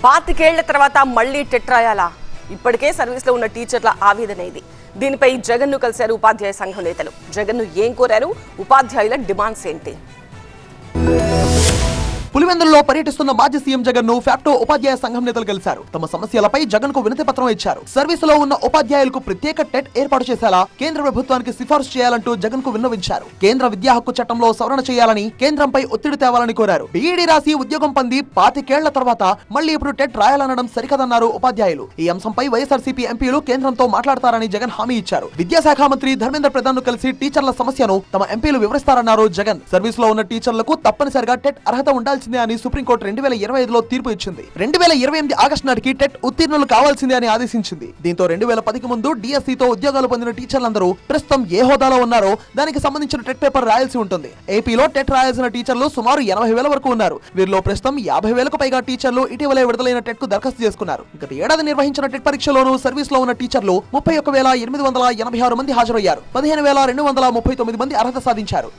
పాతికేళ్ల తర్వాత మళ్లీ టెట్ రాయాలా? ఇప్పటికే సర్వీస్ లో ఉన్న టీచర్ల ఆవేదన ఇది. దీనిపై జగన్ను కలిశారు ఉపాధ్యాయ సంఘం నేతలు. జగన్ను ఏం కోరారు? ఉపాధ్యాయుల డిమాండ్స్ ఏంటి? పులివెందులలో పర్యటిస్తున్న మాజీ సీఎం జగన్ ను ఫ్యాక్టో ఉపాధ్యాయ సంఘం నేతలు కలిశారు. తమ సమస్యలపై జగన్ కు వినతి పత్రం ఇచ్చారు. సర్వీసులో ఉన్న ఉపాధ్యాయులకు ప్రత్యేక టెట్ ఏర్పాటు చేసేలా కేంద్ర ప్రభుత్వానికి సిఫార్సు చేయాలంటూ జగన్ కు విన్నవించారు. కేంద్ర విద్యా హక్కు చట్టంలో సవరణ చేయాలని, కేంద్రంపై ఒత్తిడి తేవాలని కోరారు. బీఈడీ రాసి ఉద్యోగం పొంది 25 ఏళ్ల తర్వాత మళ్లీ ఇప్పుడు టెట్ రాయాలనడం సరికదన్నారు ఉపాధ్యాయులు. ఈ అంశంపై వైఎస్ఆర్సీపీ ఎంపీలు కేంద్రంతో మాట్లాడతారని జగన్ హామీ ఇచ్చారు. విద్యాశాఖ మంత్రి ధర్మేంద్ర ప్రధాన్ ను కలిసి టీచర్ల సమస్యను తమ ఎంపీలు వివరిస్తారన్నారు జగన్. సర్వీసులో ఉన్న టీచర్లకు తప్పనిసరిగా టెట్ అర్హత ఉండాల్సిందే అని సుప్రీంకోర్టు 2025లో తీర్పు ఇచ్చింది. 2028 ఆగస్టు నాటికి టెట్ ఉత్తీర్ణులు కావాల్సిందే అని ఆదేశించింది. దీంతో 2010కి ముందు డిఎస్సితో ఉద్యోగాలు పొందిన టీచర్లందరూ ప్రస్తుతం ఏ హోదాలో ఉన్నారో దానికి సంబంధించిన టెట్ పేపర్ రాయాల్సి ఉంటుంది. ఏపీలో టెట్ రాయాల్సిన టీచర్లు సుమారు 80,000 వరకు ఉన్నారు. వీరిలో ప్రస్తుతం 50,000కు పైగా టీచర్లు ఇటీవలే విడుదలైన టెట్ కు దరఖాస్తు చేసుకున్నారు. గత ఏడాది నిర్వహించిన టెట్ పరీక్షలోనూ సర్వీస్ లో ఉన్న టీచర్లు 31,886 మంది హాజరయ్యారు. 15,239 మంది అర్హత సాధించారు.